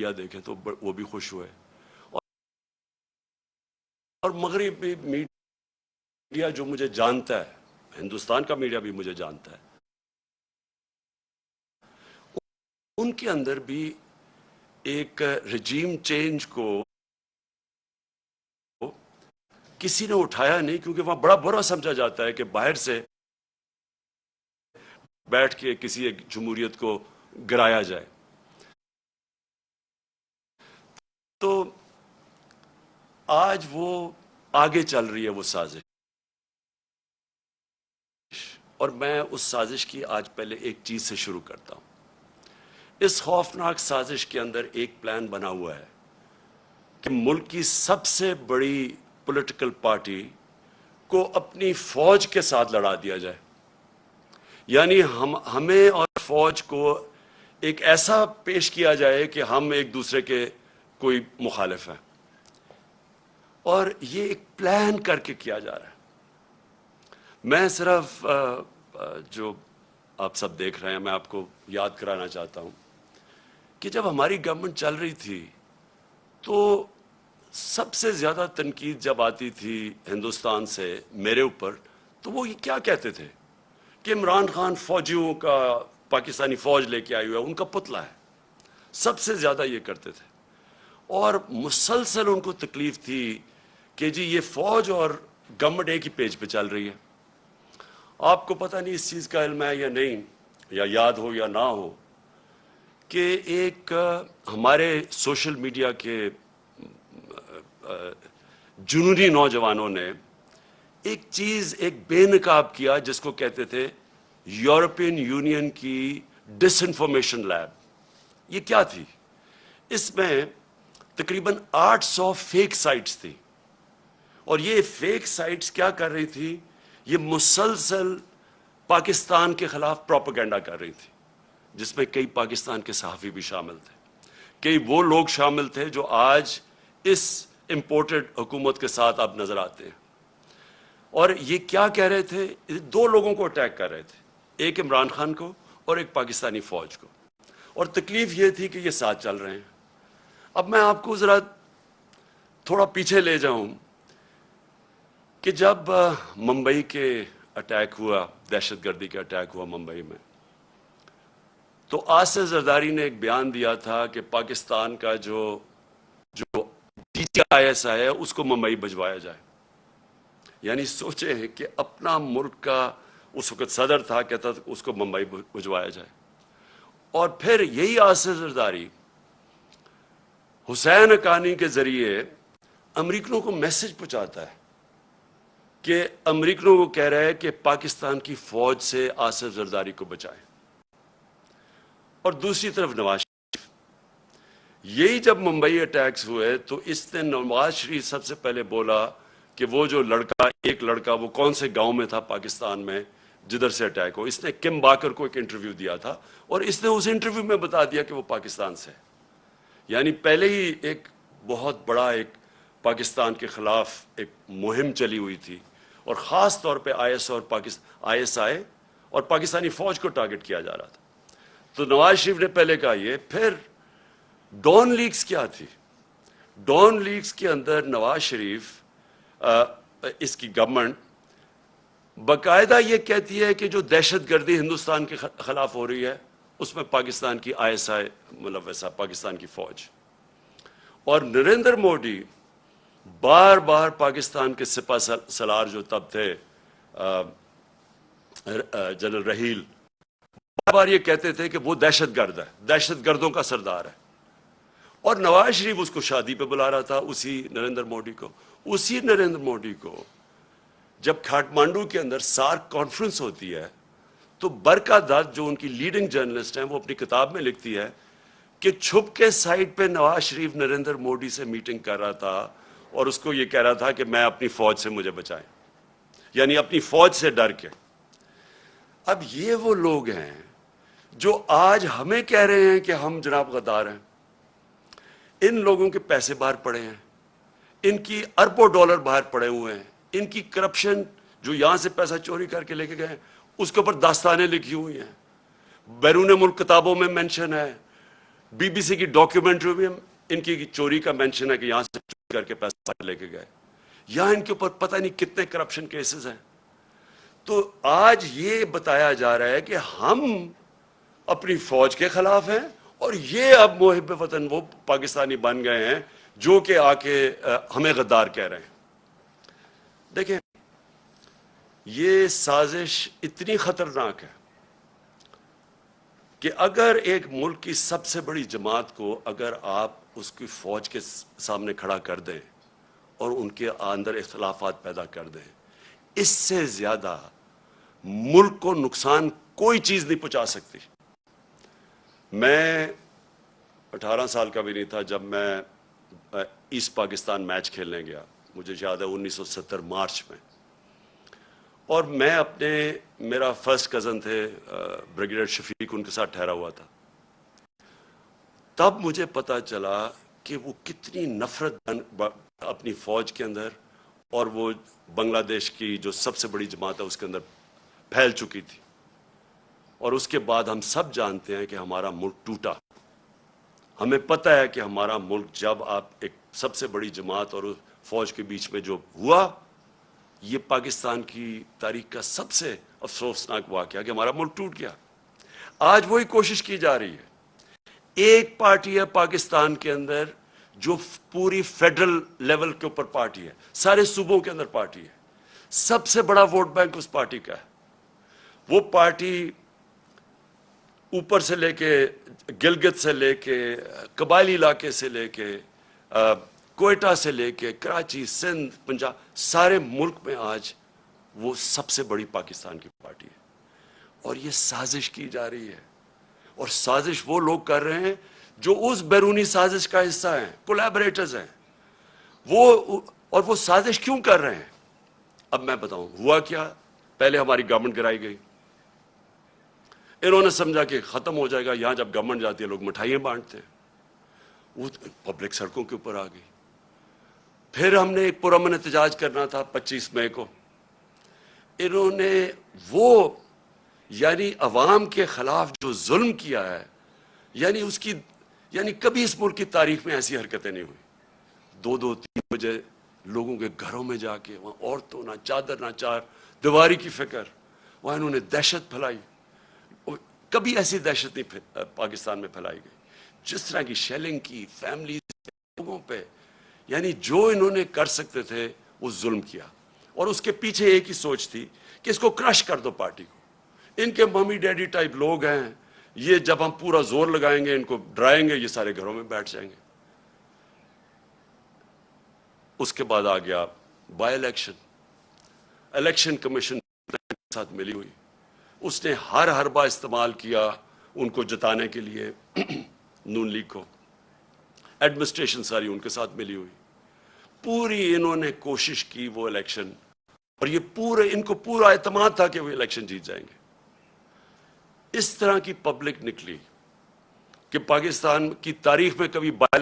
Media دیکھیں تو وہ بھی خوش ہوئے، اور مغربی میڈیا جو مجھے جانتا ہے، ہندوستان کا میڈیا بھی مجھے جانتا ہے، ان کے اندر بھی ایک رجیم چینج کو کسی نے اٹھایا نہیں، کیونکہ وہاں بڑا برا سمجھا جاتا ہے کہ باہر سے بیٹھ کے کسی ایک جمہوریت کو گرایا جائے۔ تو آج وہ آگے چل رہی ہے وہ سازش، اور میں اس سازش کی آج پہلے ایک چیز سے شروع کرتا ہوں۔ اس خوفناک سازش کے اندر ایک پلان بنا ہوا ہے کہ ملک کی سب سے بڑی پولیٹیکل پارٹی کو اپنی فوج کے ساتھ لڑا دیا جائے، یعنی ہمیں اور فوج کو ایک ایسا پیش کیا جائے کہ ہم ایک دوسرے کے کوئی مخالف ہیں، اور یہ ایک پلان کر کے کیا جا رہا ہے۔ میں صرف جو آپ سب دیکھ رہے ہیں، میں آپ کو یاد کرانا چاہتا ہوں کہ جب ہماری گورنمنٹ چل رہی تھی تو سب سے زیادہ تنقید جب آتی تھی ہندوستان سے میرے اوپر، تو وہ یہ کیا کہتے تھے کہ عمران خان فوجیوں کا، پاکستانی فوج لے کے آئی ہوئی ہے، ان کا پتلا ہے۔ سب سے زیادہ یہ کرتے تھے، اور مسلسل ان کو تکلیف تھی کہ جی یہ فوج اور گورنمنٹ ایک ہی پیج پہ چل رہی ہے۔ آپ کو پتہ نہیں اس چیز کا علم ہے یا نہیں، یا یاد ہو یا نہ ہو، کہ ایک ہمارے سوشل میڈیا کے جنونی نوجوانوں نے ایک چیز، ایک بے نقاب کیا جس کو کہتے تھے یورپین یونین کی ڈس انفارمیشن لیب۔ یہ کیا تھی؟ اس میں تقریباً 800 فیک سائٹس تھی، اور یہ فیک سائٹس کیا کر رہی تھی؟ یہ مسلسل پاکستان کے خلاف پروپیگنڈا کر رہی تھی، جس میں کئی پاکستان کے صحافی بھی شامل تھے، کئی وہ لوگ شامل تھے جو آج اس امپورٹڈ حکومت کے ساتھ اب نظر آتے ہیں۔ اور یہ کیا کہہ رہے تھے؟ دو لوگوں کو اٹیک کر رہے تھے، ایک عمران خان کو اور ایک پاکستانی فوج کو، اور تکلیف یہ تھی کہ یہ ساتھ چل رہے ہیں۔ اب میں آپ کو ذرا تھوڑا پیچھے لے جاؤں کہ جب ممبئی کے اٹیک ہوا، دہشت گردی کا اٹیک ہوا ممبئی میں، تو آصف زرداری نے ایک بیان دیا تھا کہ پاکستان کا جو DTIS ہے اس کو ممبئی بھجوایا جائے۔ یعنی سوچیں کہ اپنا ملک کا اس وقت صدر تھا، کہتا تھا اس کو ممبئی بھجوایا جائے، اور پھر یہی آصف زرداری حسین حقانی کے ذریعے امریکنوں کو میسج پہنچاتا ہے کہ امریکنوں کو کہہ رہا ہے کہ پاکستان کی فوج سے آصف زرداری کو بچائیں۔ اور دوسری طرف نواز شریف، یہی جب ممبئی اٹیکس ہوئے تو اس نے نواز شریف سب سے پہلے بولا کہ وہ جو ایک لڑکا وہ کون سے گاؤں میں تھا پاکستان میں جدھر سے اٹیک ہو، اس نے کم باکر کو ایک انٹرویو دیا تھا، اور اس نے اس انٹرویو میں بتا دیا کہ وہ پاکستان سے ہے۔ یعنی پہلے ہی ایک بہت بڑا ایک پاکستان کے خلاف ایک مہم چلی ہوئی تھی، اور خاص طور پہ ISI اور پاکستانی فوج کو ٹارگٹ کیا جا رہا تھا۔ تو نواز شریف نے پہلے کہا یہ، پھر ڈان لیکس کیا تھی؟ ڈان لیکس کے اندر نواز شریف، اس کی گورنمنٹ باقاعدہ یہ کہتی ہے کہ جو دہشت گردی ہندوستان کے خلاف ہو رہی ہے اس میں پاکستان کی ISI ملوث ہے، پاکستان کی فوج۔ اور نریندر مودی بار بار پاکستان کے سپہ سالار جو تب تھے جنرل رحیل، بار بار یہ کہتے تھے کہ وہ دہشت گرد ہے، دہشت گردوں کا سردار ہے، اور نواز شریف اس کو شادی پہ بلا رہا تھا، اسی نریندر مودی کو جب کھاٹمانڈو کے اندر سارک کانفرنس ہوتی ہے تو برکا دت جو ان کی لیڈنگ جرنلسٹ ہیں، وہ اپنی کتاب میں لکھتی ہے کہ چھپ کے سائٹ پہ نواز شریف نریندر مودی سے میٹنگ کر رہا تھا، اور اس کو یہ کہہ رہا تھا کہ میں اپنی فوج سے مجھے بچائیں، یعنی اپنی فوج سے ڈر کے۔ اب یہ وہ لوگ ہیں جو آج ہمیں کہہ رہے ہیں کہ ہم جناب غدار ہیں۔ ان لوگوں کے پیسے باہر پڑے ہیں، ان کی اربوں ڈالر باہر پڑے ہوئے ہیں، ان کی کرپشن جو یہاں سے پیسہ چوری کر کے لے کے گئے اس کے اوپر داستانیں لکھی ہوئی ہیں، بیرون ملک کتابوں میں مینشن ہے، BBC کی ڈاکیومنٹری میں ان کی چوری کا مینشن ہے کہ یہاں سے چوری کر کے پیسہ لے کے گئے. یہاں ان کے اوپر پتہ نہیں کتنے کرپشن کیسز ہیں. تو آج یہ بتایا جا رہا ہے کہ ہم اپنی فوج کے خلاف ہیں اور یہ اب محب وطن وہ پاکستانی بن گئے ہیں جو کہ آ کے ہمیں غدار کہہ رہے ہیں. دیکھیں یہ سازش اتنی خطرناک ہے کہ اگر ایک ملک کی سب سے بڑی جماعت کو اگر آپ اس کی فوج کے سامنے کھڑا کر دیں اور ان کے اندر اختلافات پیدا کر دیں, اس سے زیادہ ملک کو نقصان کوئی چیز نہیں پہنچا سکتی. میں 18 سال کا بھی نہیں تھا جب میں ایسٹ پاکستان میچ کھیلنے گیا, مجھے یاد ہے 1970 مارچ میں, اور میں میرا فرسٹ کزن تھے بریگیڈیئر شفیق, ان کے ساتھ ٹھہرا ہوا تھا. تب مجھے پتا چلا کہ وہ کتنی نفرت اپنی فوج کے اندر اور وہ بنگلہ دیش کی جو سب سے بڑی جماعت ہے اس کے اندر پھیل چکی تھی. اور اس کے بعد ہم سب جانتے ہیں کہ ہمارا ملک ٹوٹا. ہمیں پتہ ہے کہ ہمارا ملک جب آپ ایک سب سے بڑی جماعت اور فوج کے بیچ میں جو ہوا, یہ پاکستان کی تاریخ کا سب سے افسوسناک واقعہ کہ ہمارا ملک ٹوٹ گیا. آج وہی کوشش کی جا رہی ہے. ایک پارٹی ہے پاکستان کے اندر جو پوری فیڈرل لیول کے اوپر پارٹی ہے, سارے صوبوں کے اندر پارٹی ہے, سب سے بڑا ووٹ بینک اس پارٹی کا ہے. وہ پارٹی اوپر سے لے کے گلگت سے لے کے قبائلی علاقے سے لے کے کوئٹہ سے لے کے کراچی, سندھ, پنجاب, سارے ملک میں آج وہ سب سے بڑی پاکستان کی پارٹی ہے. اور یہ سازش کی جا رہی ہے, اور سازش وہ لوگ کر رہے ہیں جو اس بیرونی سازش کا حصہ ہیں, کولیبریٹرز ہیں وہ. اور وہ سازش کیوں کر رہے ہیں اب میں بتاؤں. ہوا کیا, پہلے ہماری گورنمنٹ گرائی گئی, انہوں نے سمجھا کہ ختم ہو جائے گا, یہاں جب گورنمنٹ جاتی ہے لوگ مٹھائیاں بانٹتے ہیں, وہ پبلک سڑکوں کے اوپر آ گئی. پھر ہم نے ایک پرامن احتجاج کرنا تھا 25 مئی کو, انہوں نے وہ یعنی عوام کے خلاف جو ظلم کیا ہے, یعنی کبھی اس ملک کی تاریخ میں ایسی حرکتیں نہیں ہوئی. 2-3 بجے لوگوں کے گھروں میں جا کے وہاں عورتوں نہ چادر نہ چار دیواری کی فکر, وہاں انہوں نے دہشت پھیلائی. کبھی ایسی دہشت نہیں پاکستان میں پھیلائی گئی جس طرح کی شیلنگ کی فیملی لوگوں پہ. یعنی جو انہوں نے کر سکتے تھے وہ ظلم کیا, اور اس کے پیچھے ایک ہی سوچ تھی کہ اس کو کرش کر دو پارٹی کو. ان کے ممی ڈیڈی ٹائپ لوگ ہیں, یہ جب ہم پورا زور لگائیں گے ان کو ڈرائیں گے, یہ سارے گھروں میں بیٹھ جائیں گے. اس کے بعد آ گیا بائی الیکشن کمیشن کے ساتھ ملی ہوئی, اس نے ہر حربہ استعمال کیا ان کو جتانے کے لیے نون لیگ کو. ایڈمنسٹریشن ساری ان کے ساتھ ملی ہوئی, پوری انہوں نے کوشش کی وہ الیکشن, اور یہ ان کو پورا اعتماد تھا کہ وہ الیکشن جیت جائیں گے. اس طرح کی پبلک نکلی کہ پاکستان کی تاریخ میں کبھی بائی